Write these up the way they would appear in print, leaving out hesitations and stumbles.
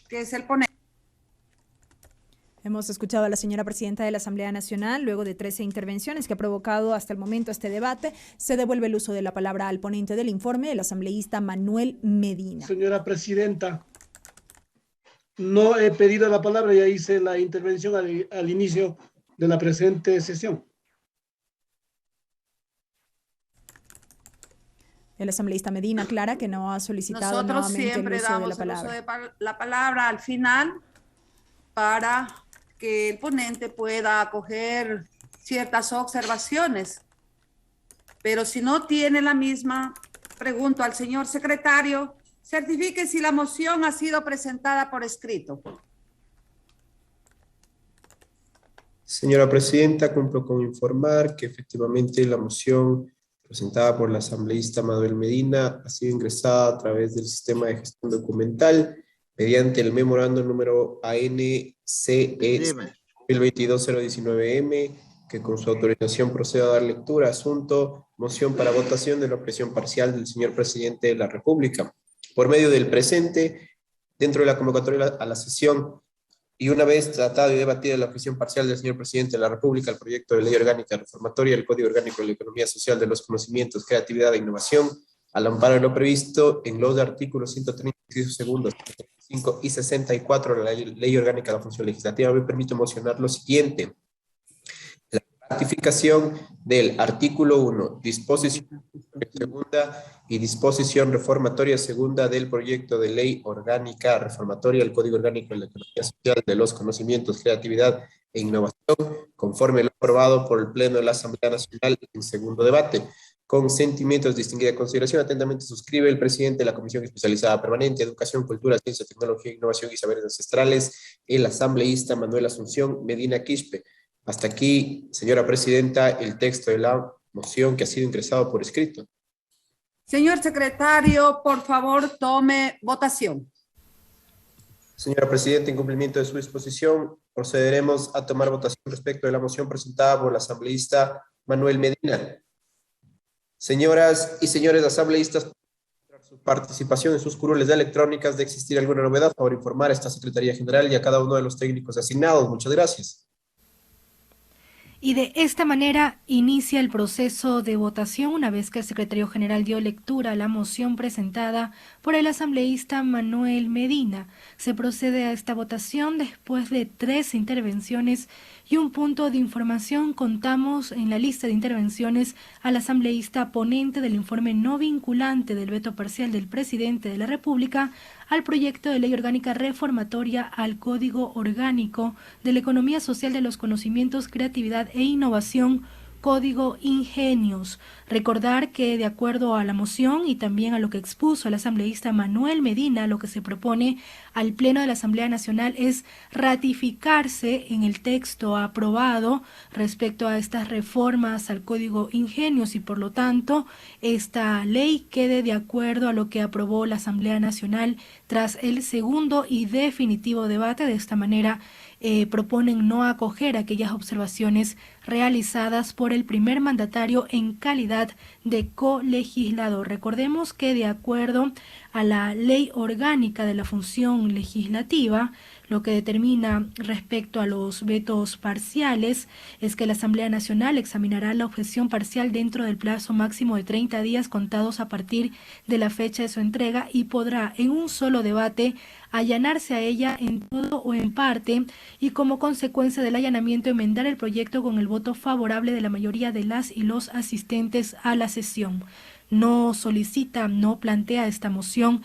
que es el ponente. Hemos escuchado a la señora presidenta de la Asamblea Nacional. Luego de 13 intervenciones que ha provocado hasta el momento este debate, se devuelve el uso de la palabra al ponente del informe, el asambleísta Manuel Medina. Señora presidenta, no he pedido la palabra, ya hice la intervención al inicio de la presente sesión. El asambleísta Medina aclara que no ha solicitado Nosotros nuevamente el siempre uso de la damos el uso palabra. de la palabra al final para que el ponente pueda acoger ciertas observaciones. Pero si no tiene la misma, pregunto al señor secretario, certifique si la moción ha sido presentada por escrito. Señora presidenta, cumplo con informar que efectivamente la moción presentada por la asambleísta Manuel Medina ha sido ingresada a través del sistema de gestión documental mediante el memorando número ANCE 2022-019M, que con su autorización procedo a dar lectura. Asunto: moción para votación de la objeción parcial del señor presidente de la República. Por medio del presente, dentro de la convocatoria a la sesión, y una vez tratado y debatida la objeción parcial del señor presidente de la República al proyecto de ley orgánica reformatoria del Código Orgánico de la Economía Social de los Conocimientos, Creatividad e Innovación, al amparo de lo previsto en los artículos 136 segundos, 5 y 64 de la ley orgánica de la función legislativa, me permito mocionar lo siguiente: la ratificación del artículo 1, disposición segunda y disposición reformatoria segunda del proyecto de ley orgánica reformatoria del Código Orgánico de la Economía Social de los Conocimientos, Creatividad e Innovación, conforme lo aprobado por el Pleno de la Asamblea Nacional en segundo debate. Con sentimientos de distinguida consideración, atentamente suscribe el presidente de la Comisión Especializada Permanente, Educación, Cultura, Ciencia, Tecnología, Innovación y Saberes Ancestrales, el asambleísta Manuel Asunción Medina Quispe. Hasta aquí, señora presidenta, el texto de la moción que ha sido ingresado por escrito. Señor secretario, por favor, tome votación. Señora presidenta, en cumplimiento de su disposición, procederemos a tomar votación respecto de la moción presentada por el asambleísta Manuel Medina. Señoras y señores asambleístas, su participación en sus curules de electrónicas. De existir alguna novedad, por informar a esta Secretaría General y a cada uno de los técnicos asignados. Muchas gracias. Y de esta manera inicia el proceso de votación una vez que el secretario general dio lectura a la moción presentada por el asambleísta Manuel Medina. Se procede a esta votación después de 3 intervenciones y un punto de información. Contamos en la lista de intervenciones al asambleísta ponente del informe no vinculante del veto parcial del presidente de la República al proyecto de ley orgánica reformatoria al Código Orgánico de la Economía Social de los Conocimientos, Creatividad e Innovación, Código Ingenios. Recordar que de acuerdo a la moción y también a lo que expuso el asambleísta Manuel Medina, lo que se propone al Pleno de la Asamblea Nacional es ratificarse en el texto aprobado respecto a estas reformas al Código Ingenios y por lo tanto esta ley quede de acuerdo a lo que aprobó la Asamblea Nacional tras el segundo y definitivo debate. De esta manera proponen no acoger aquellas observaciones realizadas por el primer mandatario en calidad de colegislador. Recordemos que de acuerdo a la ley orgánica de la función legislativa, lo que determina respecto a los vetos parciales es que la Asamblea Nacional examinará la objeción parcial dentro del plazo máximo de 30 días contados a partir de la fecha de su entrega y podrá en un solo debate allanarse a ella en todo o en parte y como consecuencia del allanamiento enmendar el proyecto con el voto favorable de la mayoría de las y los asistentes a la sesión. No solicita, no plantea esta moción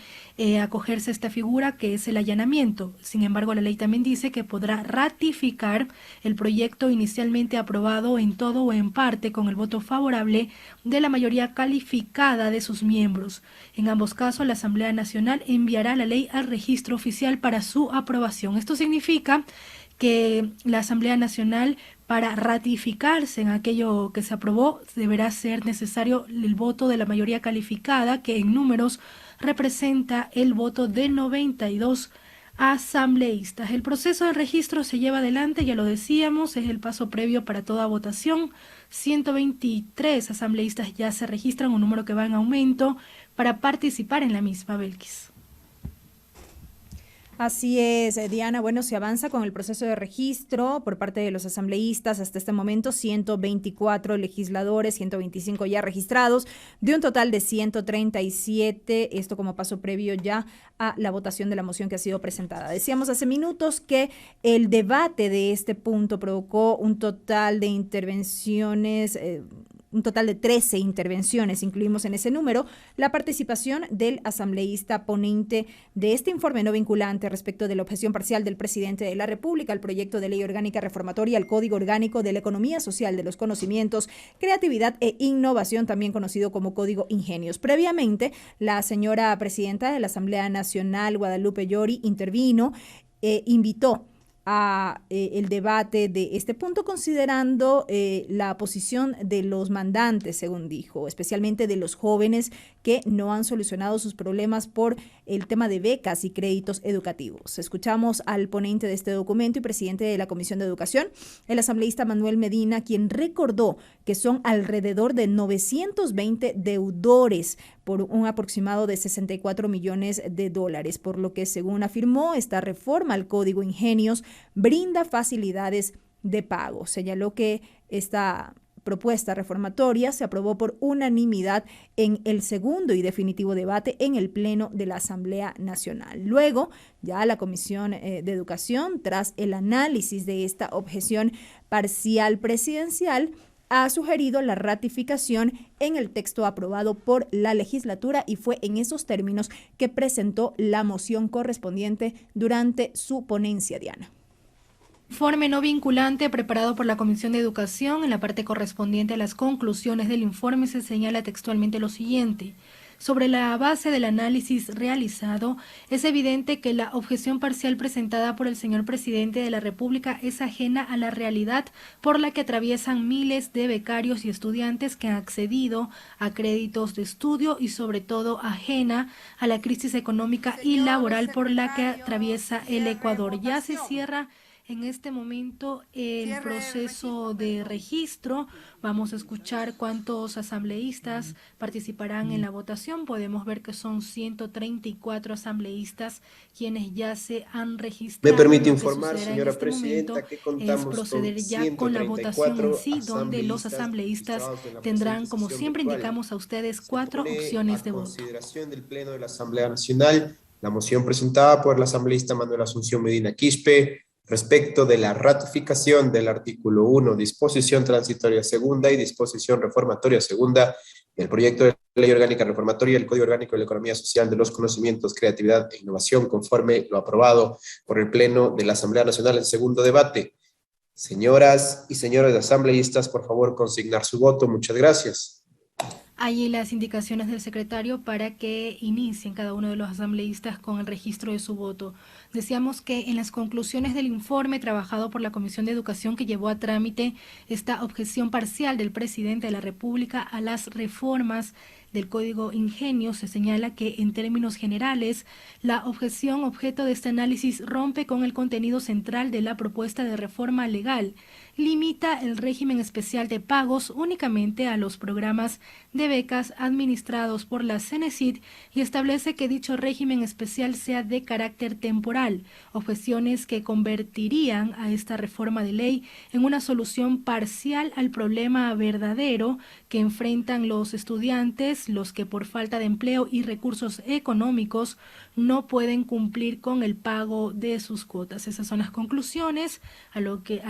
acogerse a esta figura que es el allanamiento. Sin embargo, la ley también dice que podrá ratificar el proyecto inicialmente aprobado en todo o en parte con el voto favorable de la mayoría calificada de sus miembros. En ambos casos, la Asamblea Nacional enviará la ley al registro oficial para su aprobación. Esto significa que la Asamblea Nacional, para ratificarse en aquello que se aprobó, deberá ser necesario el voto de la mayoría calificada, que en números representa el voto de 92 asambleístas. El proceso de registro se lleva adelante, ya lo decíamos, es el paso previo para toda votación. 123 asambleístas ya se registran, un número que va en aumento para participar en la misma, Belkis. Así es, Diana. Bueno, se avanza con el proceso de registro por parte de los asambleístas. Hasta este momento, 124 legisladores, 125 ya registrados, de un total de 137, esto como paso previo ya a la votación de la moción que ha sido presentada. Decíamos hace minutos que el debate de este punto provocó un total de intervenciones, un total de 13 intervenciones, incluimos en ese número la participación del asambleísta ponente de este informe no vinculante respecto de la objeción parcial del presidente de la República al proyecto de ley orgánica reformatoria al Código Orgánico de la Economía Social de los Conocimientos, Creatividad e Innovación, también conocido como Código Ingenios. Previamente, la señora presidenta de la Asamblea Nacional, Guadalupe Llori, intervino, invitó a el debate de este punto, considerando la posición de los mandantes, según dijo, especialmente de los jóvenes que no han solucionado sus problemas por el tema de becas y créditos educativos. Escuchamos al ponente de este documento y presidente de la Comisión de Educación, el asambleísta Manuel Medina, quien recordó que son alrededor de 920 deudores por un aproximado de 64 millones de dólares, por lo que, según afirmó, esta reforma al Código Ingenios brinda facilidades de pago. Señaló que esta propuesta reformatoria se aprobó por unanimidad en el segundo y definitivo debate en el Pleno de la Asamblea Nacional. Luego, ya la Comisión de Educación, tras el análisis de esta objeción parcial presidencial, ha sugerido la ratificación en el texto aprobado por la legislatura y fue en esos términos que presentó la moción correspondiente durante su ponencia, Diana. Informe no vinculante preparado por la Comisión de Educación. En la parte correspondiente a las conclusiones del informe se señala textualmente lo siguiente. Sobre la base del análisis realizado, es evidente que la objeción parcial presentada por el señor presidente de la República es ajena a la realidad por la que atraviesan miles de becarios y estudiantes que han accedido a créditos de estudio y sobre todo ajena a la crisis económica y laboral por la que atraviesa el Ecuador. Ya se cierra en este momento el proceso de registro. Vamos a escuchar cuántos asambleístas participarán en la votación. Podemos ver que son 134 asambleístas quienes ya se han registrado. Me permite informar, señora presidenta, que contamos es proceder ya con la votación en sí, donde los asambleístas tendrán, como siempre indicamos a ustedes, 4 opciones de voto. Consideración del Pleno de la Asamblea Nacional, la moción presentada por el asambleísta Manuel Asunción Medina Quispe, respecto de la ratificación del artículo 1, disposición transitoria segunda y disposición reformatoria segunda del proyecto de ley orgánica reformatoria del Código Orgánico de la Economía Social de los Conocimientos, Creatividad e Innovación, conforme lo aprobado por el Pleno de la Asamblea Nacional en segundo debate. Señoras y señores asambleístas, por favor, consignar su voto. Muchas gracias. Allí las indicaciones del secretario para que inicien cada uno de los asambleístas con el registro de su voto. Decíamos que en las conclusiones del informe trabajado por la Comisión de Educación que llevó a trámite esta objeción parcial del presidente de la República a las reformas del Código Ingenios, se señala que en términos generales la objeción objeto de este análisis rompe con el contenido central de la propuesta de reforma legal, limita el régimen especial de pagos únicamente a los programas de becas administrados por la CENESID y establece que dicho régimen especial sea de carácter temporal, objeciones que convertirían a esta reforma de ley en una solución parcial al problema verdadero que enfrentan los estudiantes, los que por falta de empleo y recursos económicos no pueden cumplir con el pago de sus cuotas. Esas son las conclusiones a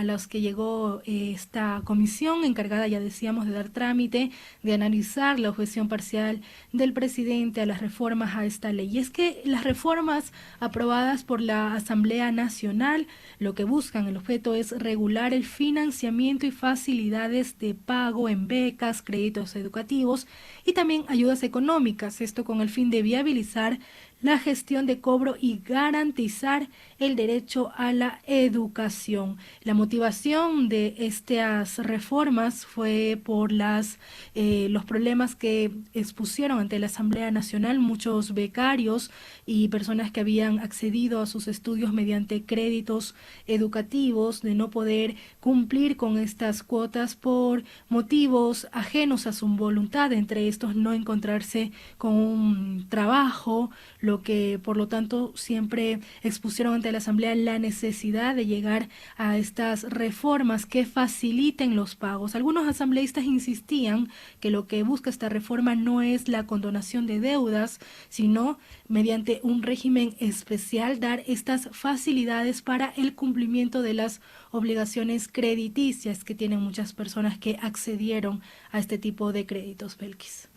las que llegó esta comisión encargada, ya decíamos, de dar trámite, de analizar la objeción parcial del presidente a las reformas a esta ley. Y es que las reformas aprobadas por la Asamblea Nacional lo que buscan, el objeto es regular el financiamiento y facilidades de pago en becas, créditos educativos y también ayudas económicas, esto con el fin de viabilizar la gestión de cobro y garantizar el derecho a la educación. La motivación de estas reformas fue por los problemas que expusieron ante la Asamblea Nacional muchos becarios y personas que habían accedido a sus estudios mediante créditos educativos, de no poder cumplir con estas cuotas por motivos ajenos a su voluntad, entre estos no encontrarse con un trabajo, lo lo que por lo tanto siempre expusieron ante la Asamblea la necesidad de llegar a estas reformas que faciliten los pagos. Algunos asambleístas insistían que lo que busca esta reforma no es la condonación de deudas, sino mediante un régimen especial dar estas facilidades para el cumplimiento de las obligaciones crediticias que tienen muchas personas que accedieron a este tipo de créditos, Belkis.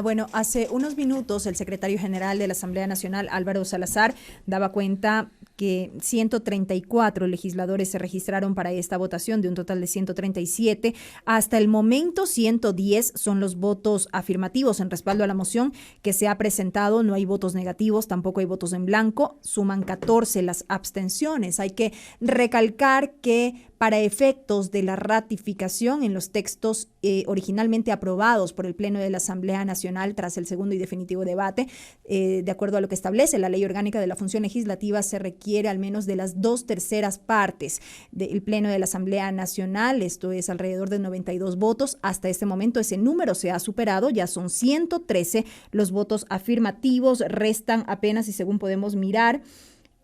Bueno, hace unos minutos el secretario general de la Asamblea Nacional, Álvaro Salazar, daba cuenta que 134 legisladores se registraron para esta votación de un total de 137. Hasta el momento 110 son los votos afirmativos en respaldo a la moción que se ha presentado. No hay votos negativos, tampoco hay votos en blanco. Suman 14 las abstenciones. Hay que recalcar que para efectos de la ratificación en los textos originalmente aprobados por el Pleno de la Asamblea Nacional tras el segundo y definitivo debate, de acuerdo a lo que establece la Ley Orgánica de la Función Legislativa, se requiere al menos de las 2/3 partes del Pleno de la Asamblea Nacional, esto es alrededor de 92 votos. Hasta este momento ese número se ha superado, ya son 113 los votos afirmativos, restan apenas, y según podemos mirar,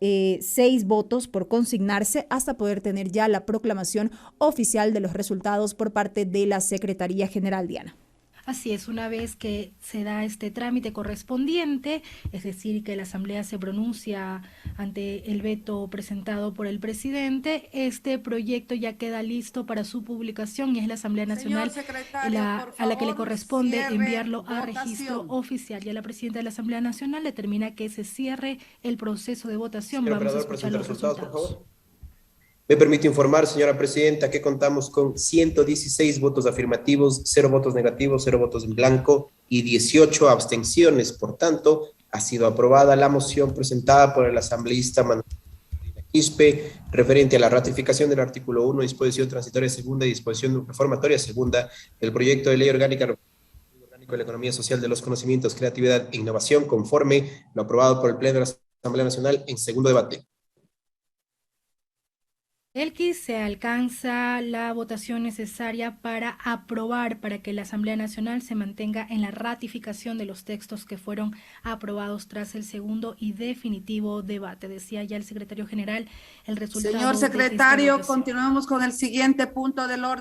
6 votos por consignarse hasta poder tener ya la proclamación oficial de los resultados por parte de la Secretaría General, Diana. Así es, una vez que se da este trámite correspondiente, es decir, que la Asamblea se pronuncia ante el veto presentado por el presidente, este proyecto ya queda listo para su publicación y es la Asamblea Nacional a la que le corresponde enviarlo a registro oficial. Ya la presidenta de la Asamblea Nacional determina que se cierre el proceso de votación. Señor Vamos a operador, escuchar los resultados. por favor. Me permite informar, señora presidenta, que contamos con 116 votos afirmativos, 0 votos negativos, 0 votos en blanco y 18 abstenciones. Por tanto, ha sido aprobada la moción presentada por el asambleísta Manuel Quispe referente a la ratificación del artículo 1, disposición transitoria segunda y disposición reformatoria segunda del proyecto de ley orgánica de la economía social de los conocimientos, creatividad e innovación, conforme lo aprobado por el Pleno de la Asamblea Nacional en segundo debate. Belkis, se alcanza la votación necesaria para aprobar, para que la Asamblea Nacional se mantenga en la ratificación de los textos que fueron aprobados tras el segundo y definitivo debate. Decía ya el secretario general el resultado. Señor secretario, continuamos con el siguiente punto del orden.